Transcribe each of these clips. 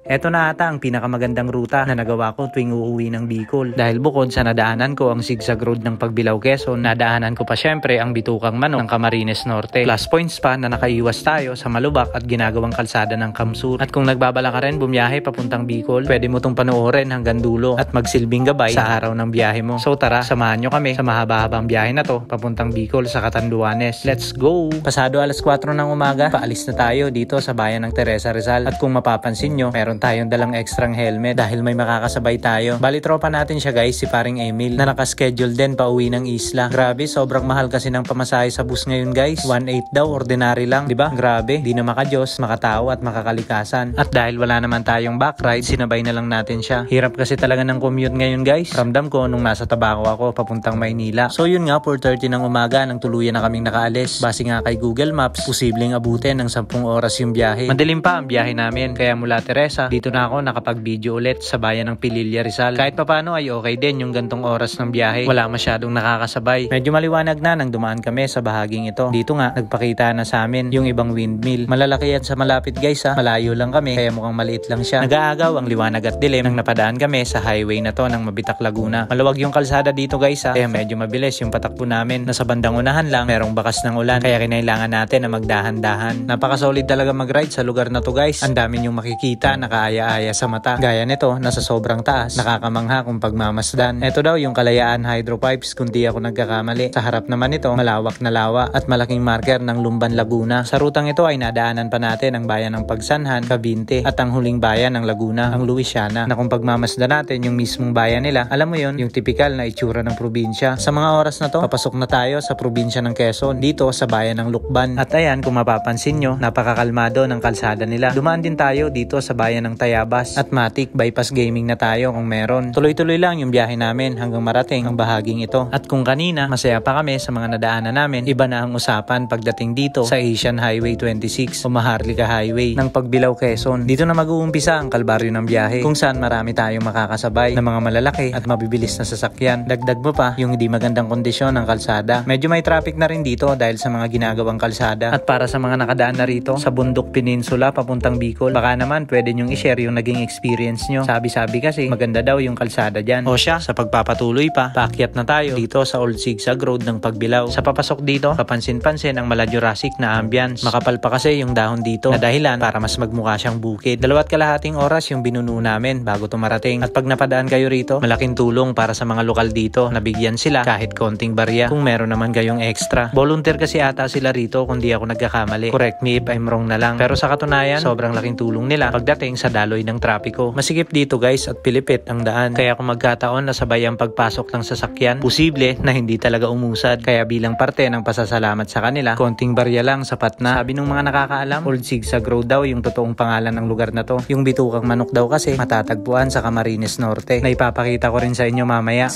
Eto na ata ang pinakamagandang ruta na nagawa ko tuwing uuwi ng Bicol. Dahil bukod sa nadaanan ko ang zigzag road ng Pagbilao, Quezon, nadaanan ko pa syempre ang Bitukang Manok ng Camarines Norte. Plus points pa na nakaiwas tayo sa Malubak at ginagawang kalsada ng Kamsur. At kung nagbabala ka rin bumiyahe papuntang Bicol, pwede mo tong panoorin hanggang dulo at magsilbing gabay sa araw ng biyahe mo. So tara, samahan nyo kami sa mahaba-habang biyahe na to papuntang Bicol sa Catanduanes. Let's go! Pasado alas 4 ng umaga, paalis na tayo dito sa bayan ng Teresa Rizal. At kung mapapansin nyo, meron tayong dalang extrang helmet dahil may makakasabay tayo. Bali tropa natin siya guys, si paring Emil, na nakaschedule din pa uwi ng isla. Grabe, sobrang mahal kasi ng pamasahe sa bus ngayon guys. 1.8 daw, ordinary lang, 'di ba? Grabe, di na makajos, makatao at makakalikasan. At dahil wala naman tayong back ride, sinabay na lang natin siya. Hirap kasi talaga ng commute ngayon guys. Ramdam ko nung nasa Tabaco ako papuntang Maynila. So yun nga, 4:30 ng umaga nang tuluyan na kaming nakaalis. Base nga kay Google Maps, posibleng abutin ng 10 oras yung biyahe. Madilim pa ang biyahe namin, kaya mula Teresa, dito na ako nakapag-video ulit sa bayan ng Pililla, Rizal. Kahit papano ay okay din yung gantong oras ng biyahe. Wala masyadong nakakasabay. Medyo maliwanag na nang dumaan kami sa bahaging ito. Dito nga, nagpakita na sa amin yung ibang windmill. Malalaki yan sa malapit guys ha. Malayo lang kami, kaya mukhang maliit lang siya. Nag-aagaw ang liwanag at dilim nang napadaan kami sa highway na to ng Mabitak, Laguna. Maluwag yung kalsada dito guys ha, kaya medyo mabilis yung patakbo namin. Nasa bandang unahan lang, merong bakas ng ulan, kaya kinailangan natin na magdahan-dahan. Napaka-solid talaga mag-ride sa lugar na to guys. Ang dami yung makikita, nakaaya-aya sa mata. Gaya nito, nasa sobrang taas, nakakamangha kung pagmamasdan. Ito daw yung Kalayaan Hydropipes kung di ako nagkakamali. Sa harap naman ito, malawak na lawa at malaking marker ng Lumban, Laguna. Sa rutang ito ay nadaanan pa natin ang bayan ng Pagsanhan, Cavite at ang huling bayan ng Laguna, ang Luisiana, na kung pagmamasdan natin yung mismong bayan nila, alam mo yun, yung tipikal na itsura ng probinsya. Sa mga oras na to, papasok na tayo sa probinsya ng Quezon, dito sa bayan ng Lukban. At ayan, kung mapapansin nyo, napakakalmado ng kalsada nila. Dumaan din tayo dito sa bayan ng Tayabas at Matik bypass gaming na tayo kung meron. Tuloy-tuloy lang yung biyahe namin hanggang marating ang bahaging ito. At kung kanina, masaya pa kami sa mga nadaanan namin, iba na ang usapan pagdating dito sa Asian Highway 26 o Maharlika Highway ng Pagbilao, Quezon. Dito na mag-uumpisa ang kalbaryo ng biyahe kung saan marami tayong makakasabay na mga malalaki at mabibilis na sasakyan. Dagdag mo pa yung hindi magandang kondisyon ng kalsada. Medyo may traffic na rin dito dahil sa mga ginagawang kalsada. At para sa mga nakadaan na rito sa Bundok Peninsula papuntang Bicol, baka naman pwede nyong i-share yung naging experience nyo. Sabi-sabi kasi maganda daw yung kalsada dyan. O siya, sa pagpapatuloy pa, paakyat na tayo dito sa Old Zigzag Road ng Pagbilao. Sa papasok dito, kapansin-pansin ang mala Jurassic na ambience. Makapal pa kasi yung dahon dito na dahilan para mas magmukha siyang bukid. 2.5 oras yung binuno namin bago tumarating. At pag napadaan kayo rito, malaking tulong para sa mga lokal dito. Nabigyan sila kahit konting barya kung meron naman kayong extra. Volunteer kasi ata sila rito kung di ako nagkakamali. Correct me if I'm wrong na lang. Pero sa katunayan, sobrang laking tulong nila pagdating sa daloy ng trapiko. Masikip dito guys at pilipit ang daan. Kaya kung magkataon na sabay ang pagpasok ng sasakyan, posible na hindi talaga umusad. Kaya bilang parte ng pasasalamat sa kanila, konting barya lang sapat na. Sabi ng mga nakakaalam, Old Zigzag Road daw yung totoong pangalan ng lugar na to. Yung Bitukang Manok daw kasi matatagpuan sa Camarines Norte na ipapakita ko rin sa inyo mamaya.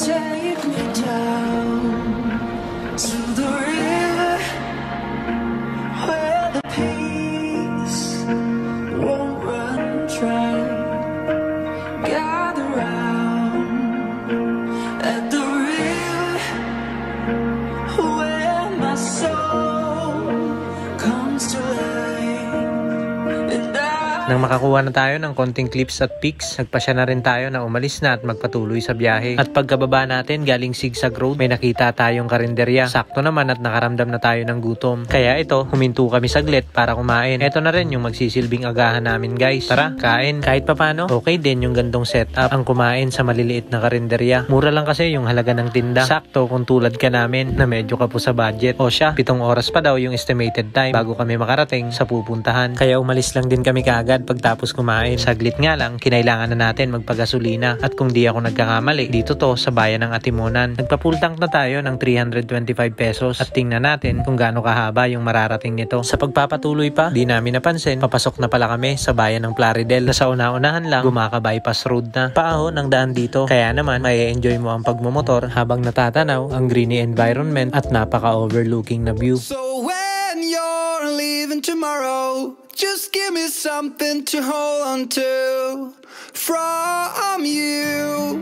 Nang makakuha na tayo ng konting clips at pics, nagpasya na rin tayo na umalis na at magpatuloy sa biyahe. At pagkababa natin galing Zigzag Road, may nakita tayong karinderya. Sakto naman at nakaramdam na tayo ng gutom. Kaya ito, huminto kami saglit para kumain. Ito na rin yung magsisilbing agahan namin guys. Tara, kain. Kahit papano, okay din yung gantong setup ang kumain sa maliliit na karinderya. Mura lang kasi yung halaga ng tinda. Sakto kung tulad ka namin na medyo kapo sa budget. O siya, 7 oras pa daw yung estimated time bago kami makarating sa pupuntahan. Kaya umalis lang din kami kaagad pagtapos kumain. Saglit nga lang, kinailangan na natin magpagasolina. At kung di ako nagkakamali, dito to sa bayan ng Atimonan. Nagpa-full tank na tayo ng 325 pesos at tingnan natin kung gaano kahaba yung mararating nito. Sa pagpapatuloy pa, di namin napansin, papasok na pala kami sa bayan ng Plaridel na sa una-unahan lang, gumaka-bypass road na. Paahon ang daan dito, kaya naman may enjoy mo ang pagmumotor habang natatanaw ang greeny environment at napaka-overlooking na view. So when you're leaving tomorrow, just give me something to hold on to from you.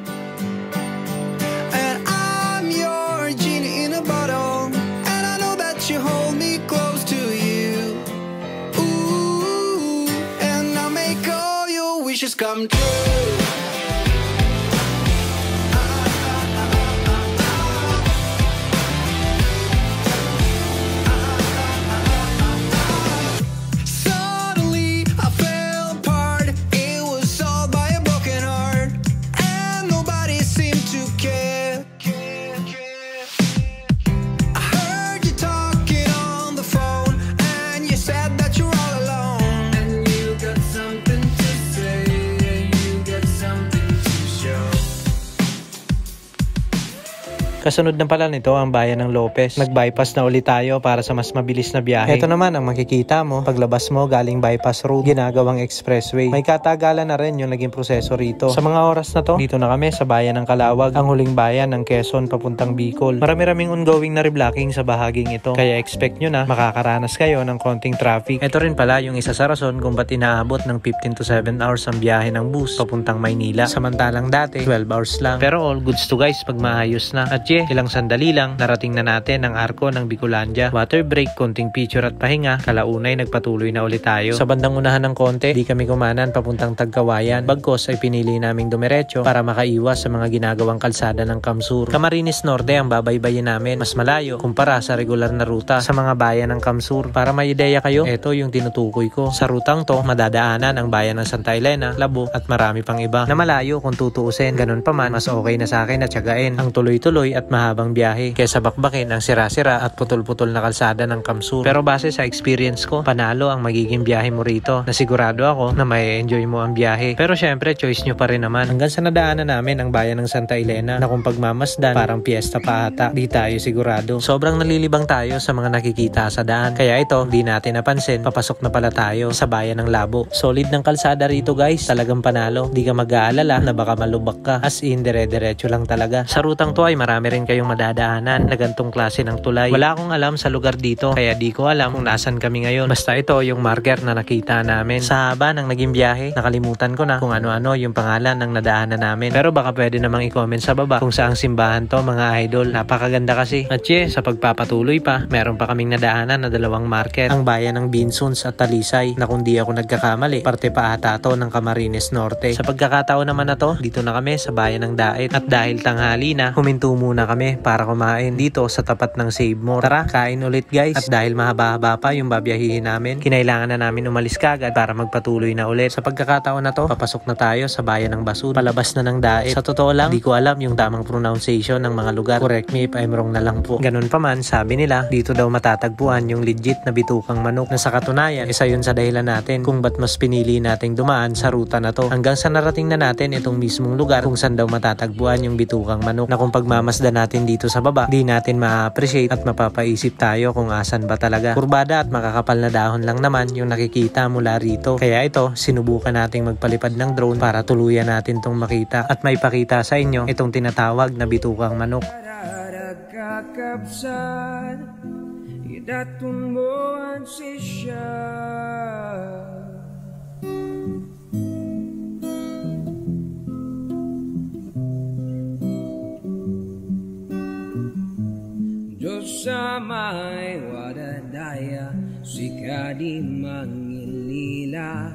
And I'm your genie in a bottle, and I know that you hold me close to you. Ooh, and I'll make all your wishes come true. Suddenly I fell apart. It was all by a broken heart, and nobody seemed to care. I heard you talking on the phone, and you said that you're all alone, and you got something to say, and you got something to show. Kasunod na pala nito ang bayan ng Lopez. Nag-bypass na ulit tayo para sa mas mabilis na biyahe. Ito naman ang makikita mo paglabas mo galing bypass road, ginagawang expressway. May katagalan na rin yung naging proseso rito. Sa mga oras na to, dito na kami sa bayan ng Calawag, ang huling bayan ng Quezon papuntang Bicol. Marami-raming ongoing na reblocking sa bahaging ito, kaya expect nyo na makakaranas kayo ng konting traffic. Ito rin pala yung isa sa rason kung ba't inaabot ng 15 to 7 hours ang biyahe ng bus papuntang Maynila. Samantalang dati, 12 hours lang. Pero all goods to guys pag maayos na. At ilang sandali lang, narating na natin ang arko ng Bicolandia. Water break, konting picture at pahinga, kalaunay nagpatuloy na ulit tayo. Sa bandang unahan ng konti, di kami kumanan papuntang Tagkawayan. Bagkos ay pinili naming dumiretso para makaiwas sa mga ginagawang kalsada ng Kamsur. Camarines Norte ang babaybayin namin, mas malayo kumpara sa regular na ruta sa mga bayan ng Kamsur. Para may ideya kayo, ito yung tinutukoy ko. Sa rutang to, madadaanan ang bayan ng Santa Elena, Labo at marami pang iba na malayo kung tutuusin. Ganun pa man, mas okay na sa akin na tiyagain ang tuloy-tuloy at mahabang biyahe kaysa bakbakin ang sira-sira at putol-putol na kalsada ng Kamsur. Pero base sa experience ko, panalo ang magiging biyahe mo rito, na sigurado ako na may enjoy mo ang biyahe. Pero syempre, choice nyo pa rin naman. Hanggang sa nadaanan namin ang bayan ng Santa Elena na kung pagmamasdan, parang piyesta pa ata. Di tayo sigurado. Sobrang nalilibang tayo sa mga nakikita sa daan. Kaya ito, di natin napansin, papasok na pala tayo sa bayan ng Labo. Solid ng kalsada rito guys, talagang panalo. Di ka mag-aalala na baka malubak ka, as in dire-diretso lang talaga. Sa rutang to ay marami rin kayong madadaanan na gantong klase ng tulay. Wala akong alam sa lugar dito, kaya di ko alam kung nasan kami ngayon. Basta ito yung marker na nakita namin. Sa haba ng naging biyahe, nakalimutan ko na kung ano-ano yung pangalan ng nadaanan namin. Pero baka pwede namang i-comment sa baba kung saang simbahan to mga idol. Napakaganda kasi. At sa pagpapatuloy pa, meron pa kaming nadaanan na dalawang marker. Ang bayan ng Binsuns at Talisay, na kung di ako nagkakamali, parte pa ata to ng Camarines Norte. Sa pagkakataon naman na to, dito na kami sa bayan ng Daet. At dahil tanghali na, huminto muna kami para kumain dito sa tapat ng Save More. Tara, kain ulit guys. At dahil mahaba-haba pa yung babiyahihin namin, kinailangan na namin umalis kagad para magpatuloy na ulit. Sa pagkakataon na to, papasok na tayo sa bayan ng Basud, palabas na ng Daet. Sa totoo lang, di ko alam yung tamang pronunciation ng mga lugar. Correct me if I'm wrong na lang po. Ganun pa man, sabi nila, dito daw matatagpuan yung legit na bitukang manok, na sa katunayan, isa yun sa dahilan natin kung ba't mas pinili nating dumaan sa ruta na to. Hanggang sa narating na natin itong mismong lugar kung saan daw matatagpuan yung bitukang manok, na kung pagmamasdan natin dito sa baba, di natin ma-appreciate at mapapaisip tayo kung asan ba talaga. Kurbada at makakapal na dahon lang naman yung nakikita mula rito. Kaya ito, sinubukan nating magpalipad ng drone para tuluyan natin tong makita at may pakita sa inyo itong tinatawag na bitukang manok. Diyos sa may wadadaya, sikadi mangilila,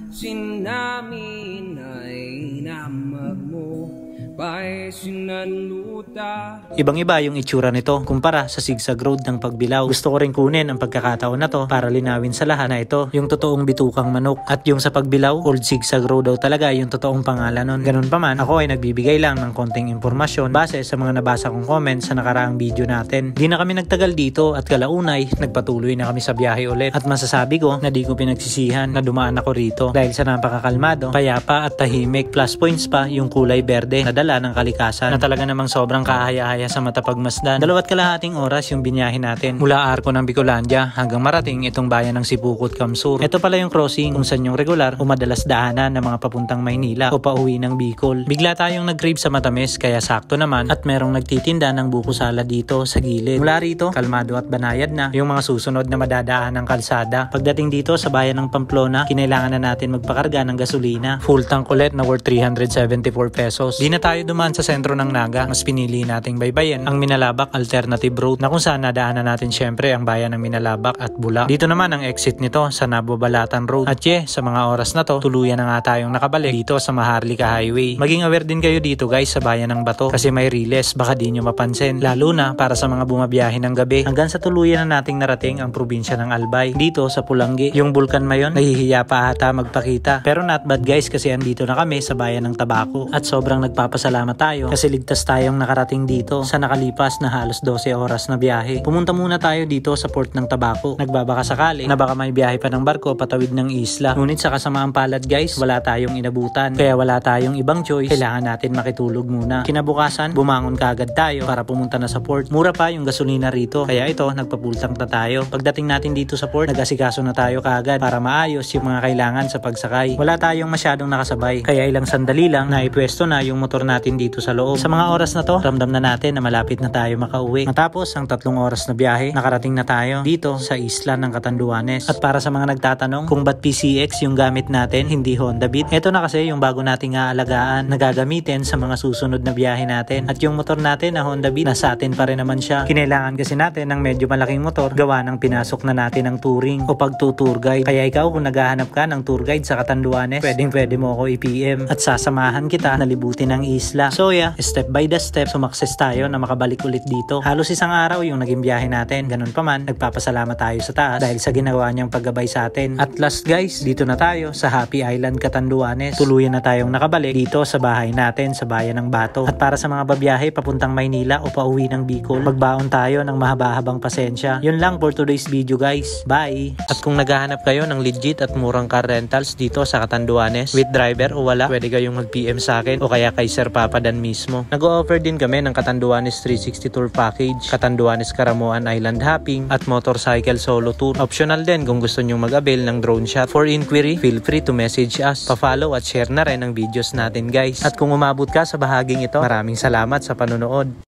sinamin ay namag mo, pa'y sinaluta. Ibang-iba yung itsura nito kumpara sa zigzag road ng Pagbilao. Gusto ko rin kunin ang pagkakataon na to para linawin sa lahat na ito yung totoong bitukang manok, at yung sa Pagbilao, old zigzag road daw talaga yung totoong pangalan nun. Ganun pa man, ako ay nagbibigay lang ng konting impormasyon base sa mga nabasa kong comments sa nakaraang video natin. Di na kami nagtagal dito at kalaunay, nagpatuloy na kami sa biyahe ulit, at masasabi ko na di ko pinagsisihan na dumaan ako rito dahil sa napakakalmado, payapa at tahimik. Plus points pa yung kulay berde na dala ng kalikasan na talaga namang sobrang kahaya-haya sa mata pagmasdan. 2.5 oras yung binyahe natin mula arko ng Bicolandia hanggang marating itong bayan ng Sipukot, Kamsur. Ito pala yung crossing kung saan yung regular o madalas daanan ng mga papuntang Maynila o pauwi ng Bicol. Bigla tayong nag-crave sa matamis, kaya sakto naman at merong nagtitinda ng buko salad dito sa gilid. Mula rito, kalmado at banayad na yung mga susunod na madadaan ng kalsada. Pagdating dito sa bayan ng Pamplona, kinailangan na natin magpakarga ng gasolina. Full tank ulit na worth 374 pesos. Di na tayo dumaan sa sentro ng Naga, mas pinili nating baybayin ang Minalabak Alternative Road na kung saan nadaanan natin syempre ang bayan ng Minalabak at Bula. Dito naman ang exit nito sa Nabobalatan Road. At sa mga oras na to, tuluyan na nga tayong nakabalik dito sa Maharlika Highway. Maging aware din kayo dito guys sa bayan ng Bato kasi may riles, baka di nyo mapansin. Lalo na para sa mga bumabiyahe ng gabi hanggang sa tuluyan na nating narating ang probinsya ng Albay dito sa Pulangi. Yung Bulkan Mayon, nahihiya pa ata magpakita. Pero not bad guys kasi andito na kami sa bayan ng Tabaco. At sobrang nagpapasalamat tayo kasi ligtas tayong nakarating dito sa nakalipas na halos 12 oras na biyahe. Pumunta muna tayo dito sa port ng Tabaco. Nagbabaka sakali na baka may biyahe pa ng barko patawid ng isla. Ngunit sa kasamaang palad guys, wala tayong inabutan. Kaya wala tayong ibang choice. Kailangan natin makitulog muna. Kinabukasan, bumangon kaagad tayo para pumunta na sa port. Mura pa yung gasolina rito. Kaya ito, nagpapultang na tayo. Pagdating natin dito sa port, nag-asikaso na tayo kaagad para maayos yung mga kailangan sa pagsakay. Wala tayong masyadong nakasabay. Kaya ilang sandali lang na ipwesto na yung motor natin dito sa loob. Sa mga oras na to, ramdam na natin na malapit na tayo makauwi. Matapos ang 3 oras na biyahe, nakarating na tayo dito sa isla ng Catanduanes. At para sa mga nagtatanong kung ba't PCX yung gamit natin, hindi Honda Beat, ito na kasi yung bago nating aalagaan na gagamitin sa mga susunod na biyahe natin. At yung motor natin na Honda Beat, nasa atin pa rin naman siya. Kinailangan kasi natin ng medyo malaking motor gawa ng pinasok na natin ng touring o pag-tour guide. Kaya ikaw kung naghahanap ka ng tour guide sa Catanduanes, pwede mo ako i-PM at sasamahan kita na libutin ang isla. So step by the step, sumakses tayo na makabalik ulit dito. Halos isang araw yung naging biyahe natin. Ganun pa man, nagpapasalamat tayo sa taas dahil sa ginawa niyang paggabay sa atin. At last guys, dito na tayo sa Happy Island, Catanduanes. Tuluyan na tayong nakabalik dito sa bahay natin sa bayan ng Bato. At para sa mga babiyahe papuntang Maynila o pauwi ng Bicol, magbaon tayo ng mahaba-habang pasensya. Yun lang for today's video guys. Bye! At kung naghahanap kayo ng legit at murang car rentals dito sa Catanduanes with driver o wala, pwede kayong mag-PM sa akin o kaya kay Sir Papa Dan mismo. Nag-o-offer din kami ng Catanduanes 360 Tour Package, Catanduanes Caramuan Island Hopping at motorcycle solo tour. Optional din kung gusto nyong mag-avail ng drone shot. For inquiry, feel free to message us. Pa-follow at share na rin ang videos natin guys. At kung umabot ka sa bahaging ito, maraming salamat sa panonood.